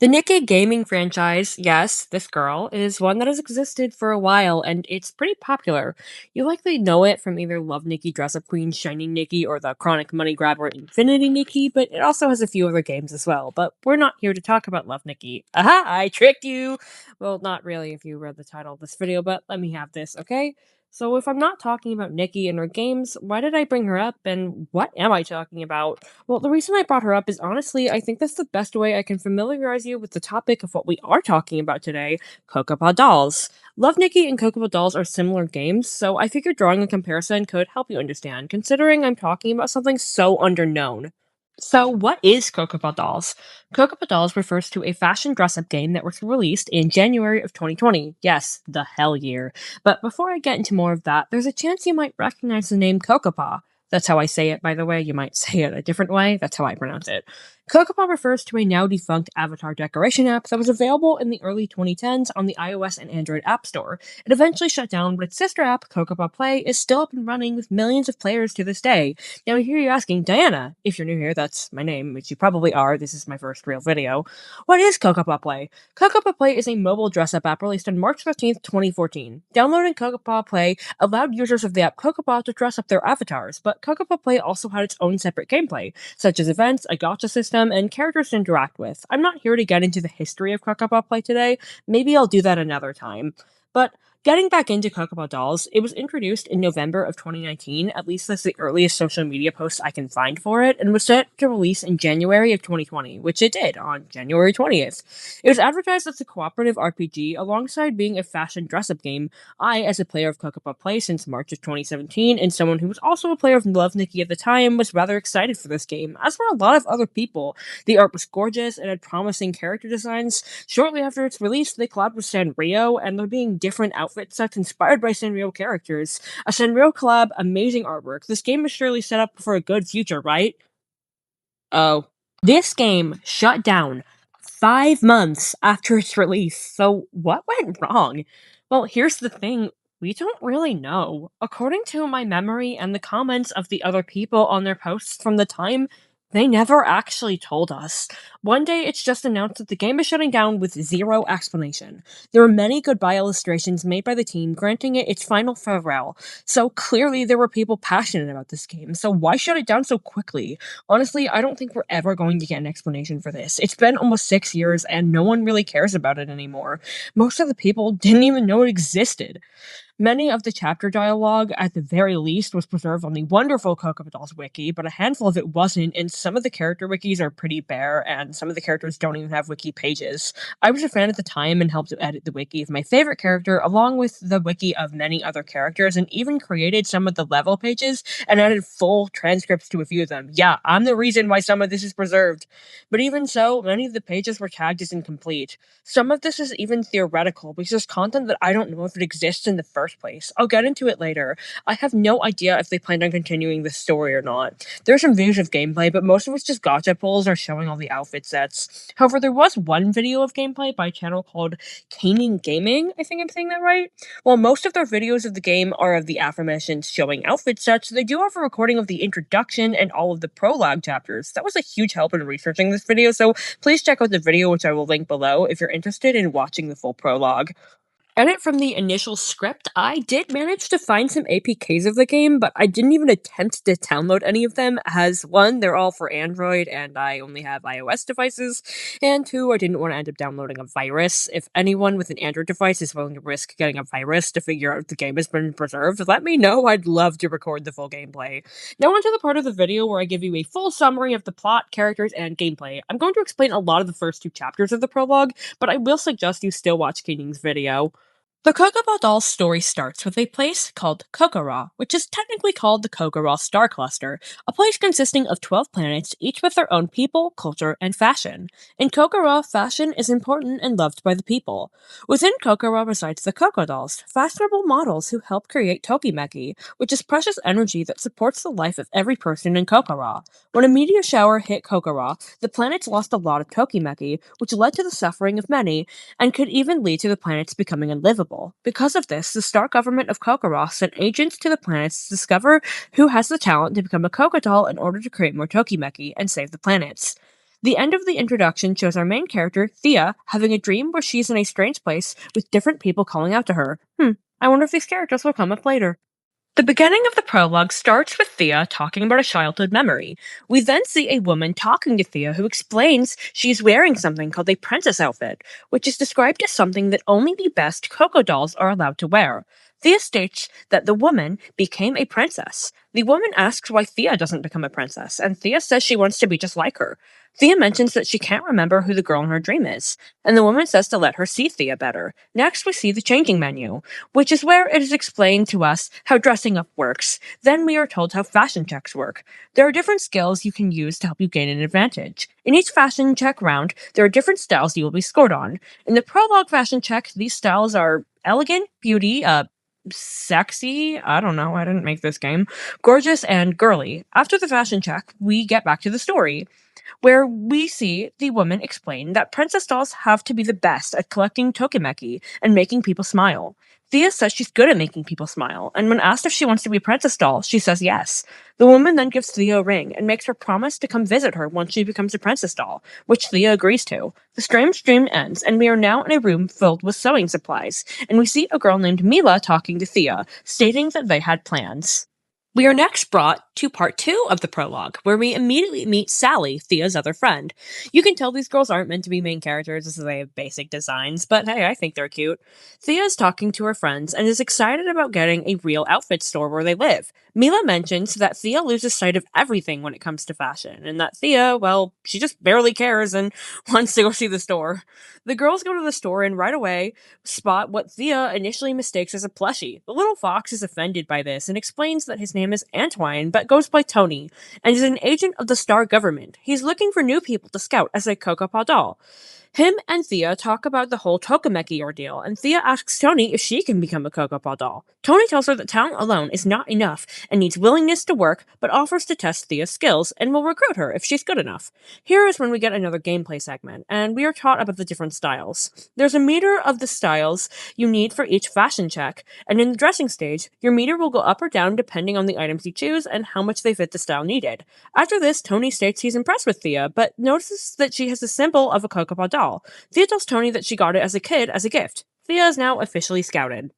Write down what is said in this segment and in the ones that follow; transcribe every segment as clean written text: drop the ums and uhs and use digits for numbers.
The Nikki gaming franchise, yes, this girl, is one that has existed for a while and it's pretty popular. You likely know it from either Love Nikki, Dress Up Queen, Shining Nikki, or the Chronic Money Grabber Infinity Nikki, but it also has a few other games as well. But we're not here to talk about Love Nikki. Aha, I tricked you! Well, not really if you read the title of this video, but let me have this, okay? So if I'm not talking about Nikki and her games, why did I bring her up, and what am I talking about? Well, the reason I brought her up is honestly, I think that's the best way I can familiarize you with the topic of what we are talking about today, Cocoppa Dolls. Love Nikki and Cocoppa Dolls are similar games, so I figured drawing a comparison could help you understand, considering I'm talking about something so underknown. So, what is Cocoppa Dolls? Cocoppa Dolls refers to a fashion dress up game that was released in January of 2020. Yes, the hell year. But before I get into more of that, there's a chance you might recognize the name Cocoppa. That's how I say it, by the way. You might say it a different way. That's how I pronounce it. Cocoppa refers to a now defunct avatar decoration app that was available in the early 2010s on the iOS and Android App Store. It eventually shut down, but its sister app, Cocoppa Play, is still up and running with millions of players to this day. Now, I hear you asking, Diana, if you're new here, that's my name, which you probably are. This is my first real video. What is Cocoppa Play? Cocoppa Play is a mobile dress-up app released on March 15th, 2014. Downloading Cocoppa Play allowed users of the app Cocoppa to dress up their avatars, but Cocoppa Play also had its own separate gameplay, such as events, a gacha system, and characters to interact with. I'm not here to get into the history of Cocoppa Play today. Maybe I'll do that another time. But getting back into Cocoppa Dolls, it was introduced in November of 2019, at least that's the earliest social media post I can find for it, and was set to release in January of 2020, which it did on January 20th. It was advertised as a cooperative RPG alongside being a fashion dress-up game. I, as a player of Cocoppa Play since March of 2017, and someone who was also a player of Love Nikki at the time, was rather excited for this game, as were a lot of other people. The art was gorgeous and had promising character designs. Shortly after its release, they collabed with Sanrio, and there being different outfit sets inspired by Sanrio characters. A Sanrio collab, amazing artwork. This game is surely set up for a good future, right? Oh. This game shut down 5 months after its release, so what went wrong? Well, here's the thing. We don't really know. According to my memory and the comments of the other people on their posts from the time, they never actually told us. One day it's just announced that the game is shutting down with zero explanation. There were many goodbye illustrations made by the team granting it its final farewell, so clearly there were people passionate about this game, so why shut it down so quickly? Honestly, I don't think we're ever going to get an explanation for this. It's been almost 6 years and no one really cares about it anymore. Most of the people didn't even know it existed. Many of the chapter dialogue, at the very least, was preserved on the wonderful Cocoppa Dolls wiki, but a handful of it wasn't, and some of the character wikis are pretty bare, and some of the characters don't even have wiki pages. I was a fan at the time and helped to edit the wiki of my favorite character, along with the wiki of many other characters, and even created some of the level pages and added full transcripts to a few of them. Yeah, I'm the reason why some of this is preserved. But even so, many of the pages were tagged as incomplete. Some of this is even theoretical, because there's content that I don't know if it exists in the first place. I'll get into it later. I have no idea if they plan on continuing this story or not. There are some videos of gameplay, but most of it's just gacha pulls or showing all the outfit sets. However, there was one video of gameplay by a channel called Caning Gaming, I think I'm saying that right? While most of their videos of the game are of the aforementioned showing outfit sets, they do have a recording of the introduction and all of the prologue chapters. That was a huge help in researching this video, so please check out the video, which I will link below, if you're interested in watching the full prologue. Edit from the initial script, I did manage to find some APKs of the game, but I didn't even attempt to download any of them, as one, they're all for Android, and I only have iOS devices, and two, I didn't want to end up downloading a virus. If anyone with an Android device is willing to risk getting a virus to figure out if the game has been preserved, let me know. I'd love to record the full gameplay. Now onto the part of the video where I give you a full summary of the plot, characters, and gameplay. I'm going to explain a lot of the first two chapters of the prologue, but I will suggest you still watch Kening's video. The Cocoppa Dolls story starts with a place called Kokora, which is technically called the Kokora Star Cluster, a place consisting of 12 planets, each with their own people, culture, and fashion. In Kokora, fashion is important and loved by the people. Within Kokora resides the Coco Dolls, fashionable models who help create Tokimeki, which is precious energy that supports the life of every person in Kokora. When a meteor shower hit Kokora, the planets lost a lot of Tokimeki, which led to the suffering of many, and could even lead to the planets becoming unlivable. Because of this, the star government of Kokoroth sent agents to the planets to discover who has the talent to become a Coco Doll in order to create more Tokimeki and save the planets. The end of the introduction shows our main character, Thea, having a dream where she's in a strange place with different people calling out to her. I wonder if these characters will come up later. The beginning of the prologue starts with Thea talking about a childhood memory. We then see a woman talking to Thea who explains she's wearing something called a princess outfit, which is described as something that only the best Coco dolls are allowed to wear. Thea states that the woman became a princess. The woman asks why Thea doesn't become a princess, and Thea says she wants to be just like her. Thea mentions that she can't remember who the girl in her dream is, and the woman says to let her see Thea better. Next, we see the changing menu, which is where it is explained to us how dressing up works. Then we are told how fashion checks work. There are different skills you can use to help you gain an advantage. In each fashion check round, there are different styles you will be scored on. In the prologue fashion check, these styles are elegant, beauty, sexy, I don't know, I didn't make this game, gorgeous, and girly. After the fashion check, we get back to the story, where we see the woman explain that princess dolls have to be the best at collecting tokimeki and making people smile. Thea says she's good at making people smile, and when asked if she wants to be a princess doll, she says yes. The woman then gives Thea a ring and makes her promise to come visit her once she becomes a princess doll, which Thea agrees to. The strange dream ends, and we are now in a room filled with sewing supplies, and we see a girl named Mila talking to Thea, stating that they had plans. We are next brought to part 2 of the prologue, where we immediately meet Sally, Thea's other friend. You can tell these girls aren't meant to be main characters as they have basic designs, but hey, I think they're cute. Thea is talking to her friends and is excited about getting a real outfit store where they live. Mila mentions that Thea loses sight of everything when it comes to fashion, and that Thea, well, she just barely cares and wants to go see the store. The girls go to the store and right away spot what Thea initially mistakes as a plushie. The little fox is offended by this and explains that his name is Antoine, but goes by Tony, and is an agent of the Star government. He's looking for new people to scout as a Cocoppa doll. Him and Thea talk about the whole Tokimeki ordeal, and Thea asks Tony if she can become a Cocoppa doll. Tony tells her that talent alone is not enough and needs willingness to work, but offers to test Thea's skills and will recruit her if she's good enough. Here is when we get another gameplay segment, and we are taught about the different styles. There's a meter of the styles you need for each fashion check, and in the dressing stage, your meter will go up or down depending on the items you choose and how much they fit the style needed. After this, Tony states he's impressed with Thea, but notices that she has the symbol of a Cocoppa doll. Thea tells Tony that she got it as a kid as a gift. Thea is now officially scouted.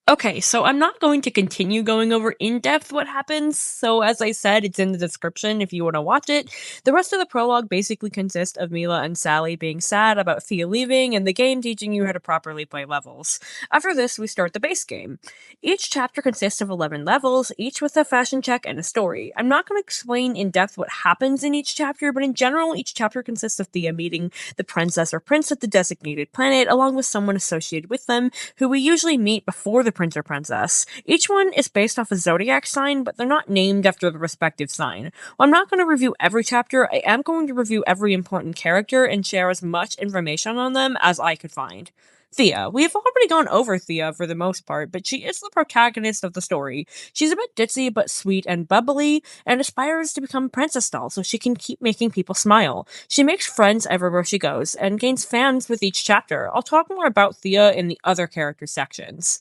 Okay, so I'm not going to continue going over in depth what happens, so as I said, it's in the description if you want to watch it. The rest of the prologue basically consists of Mila and Sally being sad about Thea leaving and the game teaching you how to properly play levels. After this, we start the base game. Each chapter consists of 11 levels, each with a fashion check and a story. I'm not going to explain in depth what happens in each chapter, but in general, each chapter consists of Thea meeting the princess or prince at the designated planet, along with someone associated with them, who we usually meet before the prince or princess. Each one is based off a zodiac sign, but they're not named after the respective sign. While I'm not going to review every chapter, I am going to review every important character and share as much information on them as I could find. Thea. We have already gone over Thea for the most part, but she is the protagonist of the story. She's a bit ditzy but sweet and bubbly, and aspires to become princess doll so she can keep making people smile. She makes friends everywhere she goes, and gains fans with each chapter. I'll talk more about Thea in the other character sections.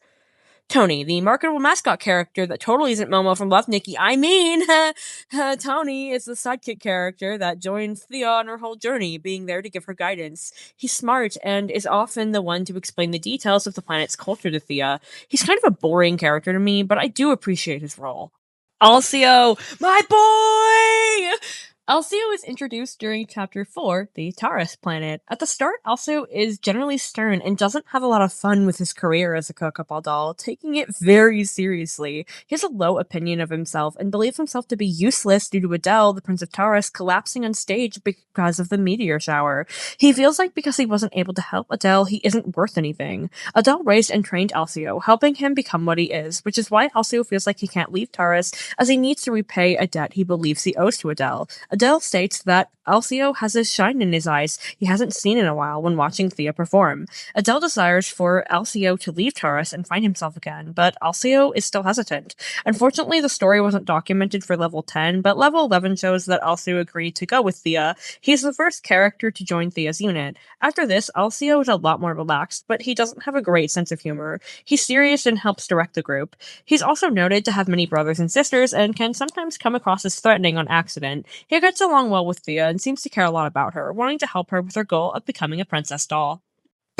Tony, the marketable mascot character that totally isn't Momo from Love Nikki. I mean, Tony is the sidekick character that joins Thea on her whole journey, being there to give her guidance. He's smart and is often the one to explain the details of the planet's culture to Thea. He's kind of a boring character to me, but I do appreciate his role. Alcio, my boy! Alcio is introduced during Chapter 4, the Taurus planet. At the start, Alcio is generally stern and doesn't have a lot of fun with his career as a Cocoppa doll, taking it very seriously. He has a low opinion of himself and believes himself to be useless due to Adele, the Prince of Taurus, collapsing on stage because of the meteor shower. He feels like because he wasn't able to help Adele, he isn't worth anything. Adele raised and trained Alcio, helping him become what he is, which is why Alcio feels like he can't leave Taurus, as he needs to repay a debt he believes he owes to Adele. Adele states that Alcio has a shine in his eyes he hasn't seen in a while when watching Thea perform. Adele desires for Alcio to leave Taurus and find himself again, but Alcio is still hesitant. Unfortunately, the story wasn't documented for level 10, but level 11 shows that Alcio agreed to go with Thea. He's the first character to join Thea's unit. After this, Alcio is a lot more relaxed, but he doesn't have a great sense of humor. He's serious and helps direct the group. He's also noted to have many brothers and sisters and can sometimes come across as threatening on accident. He gets along well with Thea and seems to care a lot about her, wanting to help her with her goal of becoming a princess doll.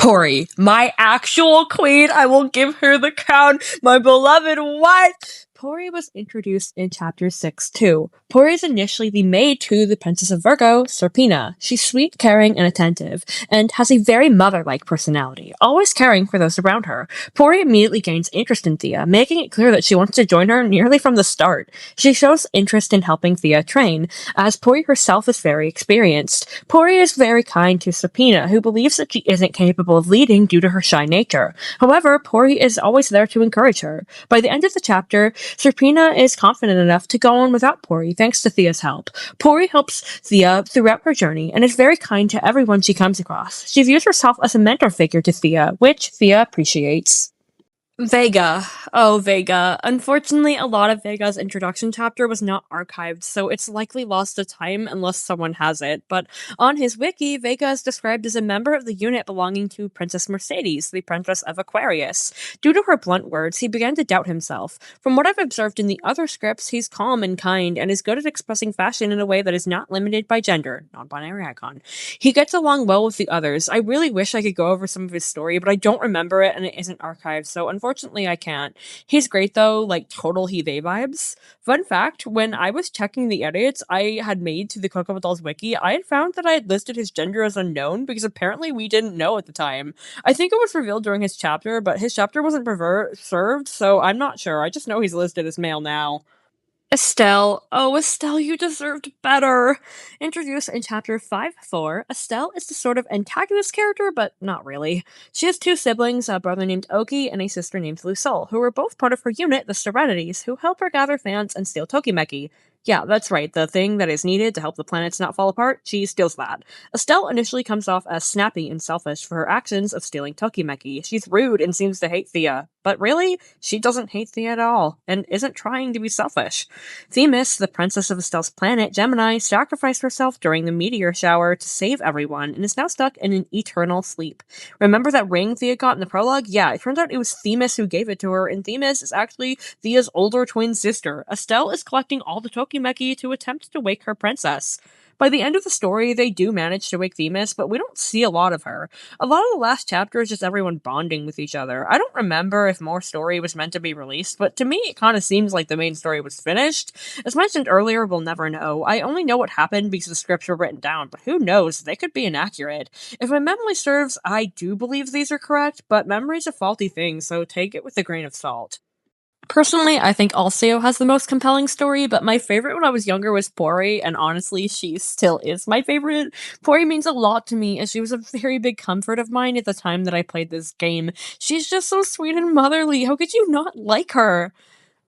Pori, my actual queen. I will give her the crown. My beloved what? Pori was introduced in chapter 6 too. Pori is initially the maid to the Princess of Virgo, Serpina. She's sweet, caring, and attentive, and has a very mother-like personality, always caring for those around her. Pori immediately gains interest in Thea, making it clear that she wants to join her nearly from the start. She shows interest in helping Thea train, as Pori herself is very experienced. Pori is very kind to Serpina, who believes that she isn't capable of leading due to her shy nature. However, Pori is always there to encourage her. By the end of the chapter, Serpina is confident enough to go on without Pori thanks to Thea's help. Pori helps Thea throughout her journey and is very kind to everyone she comes across. She views herself as a mentor figure to Thea, which Thea appreciates. Vega. Oh, Vega. Unfortunately, a lot of Vega's introduction chapter was not archived, so it's likely lost to time unless someone has it. But on his wiki, Vega is described as a member of the unit belonging to Princess Mercedes, the Princess of Aquarius. Due to her blunt words, he began to doubt himself. From what I've observed in the other scripts, he's calm and kind, and is good at expressing fashion in a way that is not limited by gender. Non-binary icon. He gets along well with the others. I really wish I could go over some of his story, but I don't remember it and it isn't archived, so unfortunately I can't. He's great though, like total He They vibes. Fun fact, when I was checking the edits I had made to the Cocoppa Dolls wiki, I had found that I had listed his gender as unknown because apparently we didn't know at the time. I think it was revealed during his chapter, but his chapter wasn't served, so I'm not sure. I just know he's listed as male now. Estelle. Oh, Estelle, you deserved better. Introduced in chapter 5-4, Estelle is the sort of antagonist character, but not really. She has two siblings, a brother named Oki and a sister named Lucille, who are both part of her unit, the Serenities, who help her gather fans and steal Tokimeki. Yeah, that's right, the thing that is needed to help the planets not fall apart, she steals that. Estelle initially comes off as snappy and selfish for her actions of stealing Tokimeki. She's rude and seems to hate Thea, but really, she doesn't hate Thea at all, and isn't trying to be selfish. Themis, the princess of Estelle's planet, Gemini, sacrificed herself during the meteor shower to save everyone, and is now stuck in an eternal sleep. Remember that ring Thea got in the prologue? Yeah, it turns out it was Themis who gave it to her, and Themis is actually Thea's older twin sister. Estelle is collecting all the Tokimeki to attempt to wake her princess. By the end of the story, they do manage to wake Themis, but we don't see a lot of her. A lot of the last chapter is just everyone bonding with each other. I don't remember if more story was meant to be released, but to me it kind of seems like the main story was finished. As mentioned earlier, we'll never know. I only know what happened because the scripts were written down, but who knows? They could be inaccurate. If my memory serves, I do believe these are correct, but memory's a faulty thing, so take it with a grain of salt. Personally, I think Alceo has the most compelling story, but my favorite when I was younger was Pori, and honestly, she still is my favorite. Pori means a lot to me, as she was a very big comfort of mine at the time that I played this game. She's just so sweet and motherly. How could you not like her?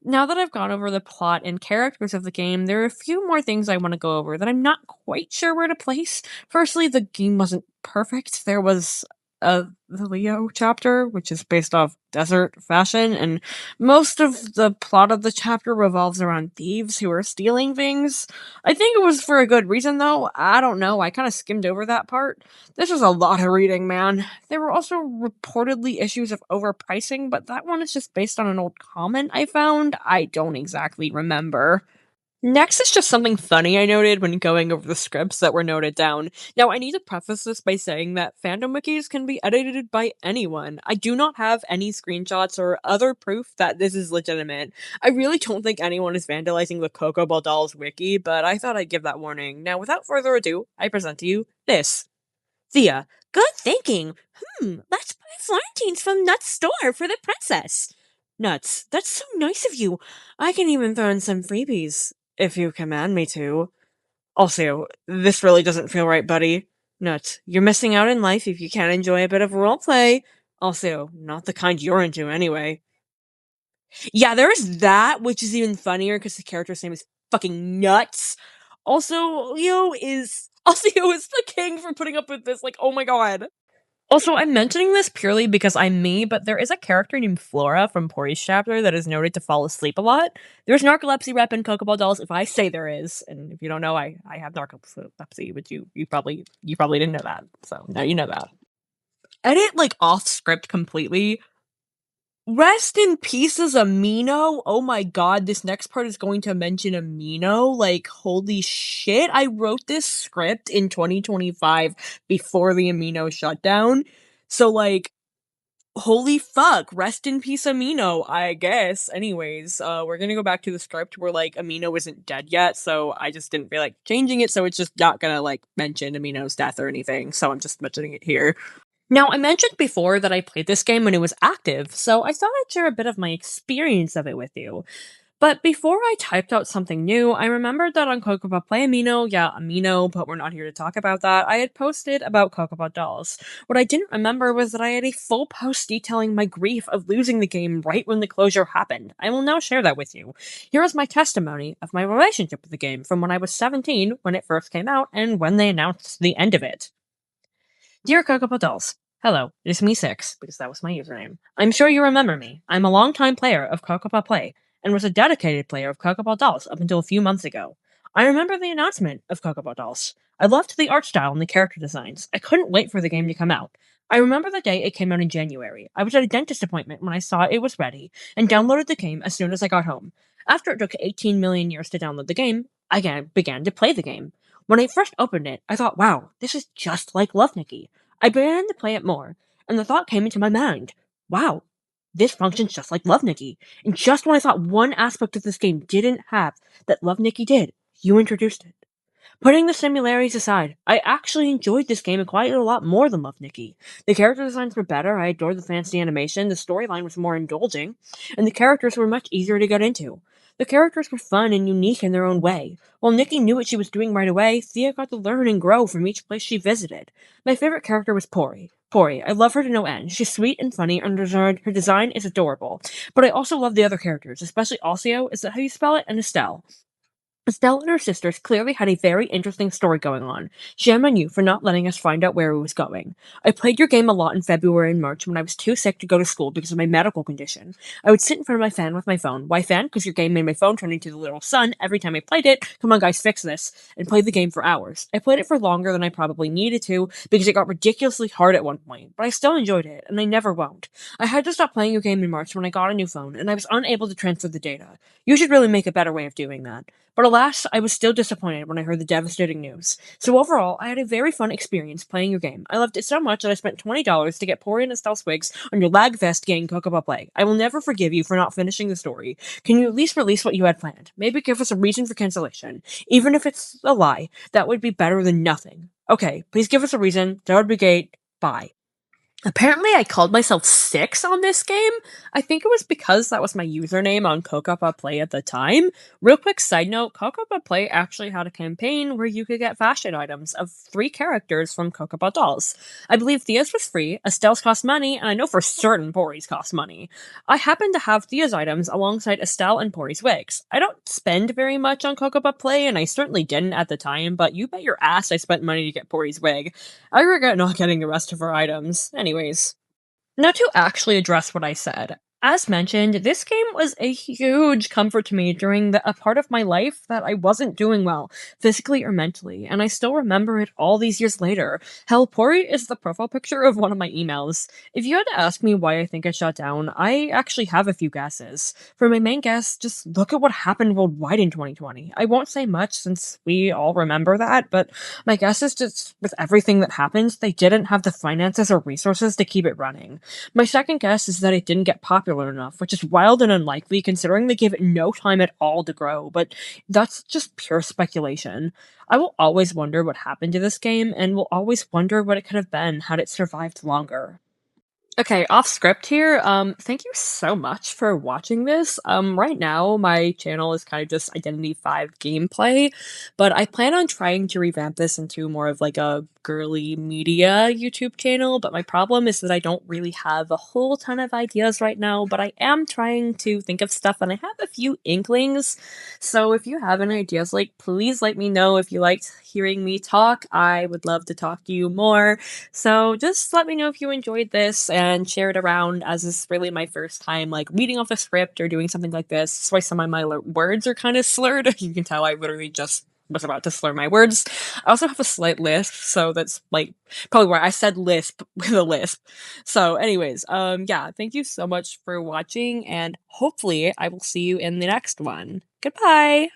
Now that I've gone over the plot and characters of the game, there are a few more things I want to go over that I'm not quite sure where to place. Firstly, the game wasn't perfect. There was the Leo chapter, which is based off desert fashion, and most of the plot of the chapter revolves around thieves who are stealing things. I think it was for a good reason, though. I don't know. I kind of skimmed over that part. This was a lot of reading, man. There were also reportedly issues of overpricing, but that one is just based on an old comment I found. I don't exactly remember. Next is just something funny I noted when going over the scripts that were noted down. Now, I need to preface this by saying that fandom wikis can be edited by anyone. I do not have any screenshots or other proof that this is legitimate. I really don't think anyone is vandalizing the Cocoppa Dolls wiki, but I thought I'd give that warning. Now, without further ado, I present to you this. Thea. Good thinking. Let's buy Florentines from Nuts' store for the princess. Nuts. That's so nice of you. I can even throw in some freebies, if you command me to. Also, this really doesn't feel right, buddy. Nuts. You're missing out in life if you can't enjoy a bit of roleplay. Also, not the kind you're into anyway. Yeah, there's that, which is even funnier because the character's name is fucking Nuts. Also, Leo is the king for putting up with this. Like, oh my god. Also, I'm mentioning this purely because I'm me, but there is a character named Flora from Pori's chapter that is noted to fall asleep a lot. There's narcolepsy rep in Cocoppa Dolls, if I say there is, and if you don't know, I have narcolepsy, but you probably didn't know that, so now you know that. Edit, like, off script completely. Rest in pieces, Amino. Oh my god, this next part is going to mention Amino. Like, holy shit. I wrote this script in 2025 before the Amino shutdown. So, like, holy fuck. Rest in peace, Amino, I guess. Anyways, we're gonna go back to the script where, like, Amino isn't dead yet, so I just didn't feel like changing it, so it's just not gonna, like, mention Amino's death or anything, so I'm just mentioning it here. Now, I mentioned before that I played this game when it was active, so I thought I'd share a bit of my experience of it with you. But before I typed out something new, I remembered that on Cocoppa Play Amino, yeah, Amino, but we're not here to talk about that, I had posted about Cocoppa Dolls. What I didn't remember was that I had a full post detailing my grief of losing the game right when the closure happened. I will now share that with you. Here is my testimony of my relationship with the game from when I was 17, when it first came out, and when they announced the end of it. Dear Cocoppa Dolls, hello, it is me 6, because that was my username. I'm sure you remember me. I'm a longtime player of Cocoppa Play, and was a dedicated player of Cocoppa Dolls up until a few months ago. I remember the announcement of Cocoppa Dolls. I loved the art style and the character designs. I couldn't wait for the game to come out. I remember the day it came out in January. I was at a dentist appointment when I saw it was ready, and downloaded the game as soon as I got home. After it took 18 million years to download the game, I began to play the game. When I first opened it, I thought, wow, this is just like Love Nikki. I began to play it more, and the thought came into my mind, wow, this functions just like Love Nikki. And just when I thought one aspect of this game didn't have that Love Nikki did, you introduced it. Putting the similarities aside, I actually enjoyed this game quite a lot more than Love Nikki. The character designs were better, I adored the fancy animation, the storyline was more indulging, and the characters were much easier to get into. The characters were fun and unique in their own way. While Nikki knew what she was doing right away, Thea got to learn and grow from each place she visited. My favorite character was Pori. Pori, I love her to no end. She's sweet and funny, and her design is adorable. But I also love the other characters, especially Alcio, is that how you spell it, and Estelle. Estelle and her sisters clearly had a very interesting story going on. Shame on you for not letting us find out where it was going. I played your game a lot in February and March when I was too sick to go to school because of my medical condition. I would sit in front of my fan with my phone. Why fan? Because your game made my phone turn into the literal sun every time I played it. Come on guys, fix this. And played the game for hours. I played it for longer than I probably needed to because it got ridiculously hard at one point, but I still enjoyed it, and I never won't. I had to stop playing your game in March when I got a new phone, and I was unable to transfer the data. You should really make a better way of doing that. But alas, I was still disappointed when I heard the devastating news. So overall, I had a very fun experience playing your game. I loved it so much that I spent $20 to get Pori and Estelle Swigs on your Lagfest gang Cocoppa Play. I will never forgive you for not finishing the story. Can you at least release what you had planned? Maybe give us a reason for cancellation. Even if it's a lie, that would be better than nothing. Okay, please give us a reason. That would be great. Bye. Apparently, I called myself 6 on this game. I think it was because that was my username on Cocoppa Play at the time. Real quick side note, Cocoppa Play actually had a campaign where you could get fashion items of 3 characters from Cocoppa Dolls. I believe Thea's was free, Estelle's cost money, and I know for certain Pori's cost money. I happen to have Thea's items alongside Estelle and Pori's wigs. I don't spend very much on Cocoppa Play, and I certainly didn't at the time, but you bet your ass I spent money to get Pori's wig. I regret not getting the rest of her items. Anyways. Now, to actually address what I said, as mentioned, this game was a huge comfort to me during a part of my life that I wasn't doing well, physically or mentally, and I still remember it all these years later. Hell, Pori is the profile picture of one of my emails. If you had to ask me why I think I shut down, I actually have a few guesses. For my main guess, just look at what happened worldwide in 2020. I won't say much since we all remember that, but my guess is just with everything that happened, they didn't have the finances or resources to keep it running. My second guess is that it didn't get popular enough, which is wild and unlikely considering they gave it no time at all to grow, but that's just pure speculation. I will always wonder what happened to this game, and will always wonder what it could have been had it survived longer. Okay, off script here. Thank you so much for watching this. Right now my channel is kind of just Identity 5 gameplay, but I plan on trying to revamp this into more of like a girly media YouTube channel, but my problem is that I don't really have a whole ton of ideas right now, but I am trying to think of stuff and I have a few inklings. So if you have any ideas, like, please let me know. If you liked hearing me talk, I would love to talk to you more. So just let me know if you enjoyed this and share it around, as this is really my first time like reading off a script or doing something like this. That's why some of my words are kind of slurred. You can tell I literally just was about to slur my words. I also have a slight lisp, so that's like probably why I said lisp with a lisp. So, anyways, yeah, thank you so much for watching, and hopefully, I will see you in the next one. Goodbye.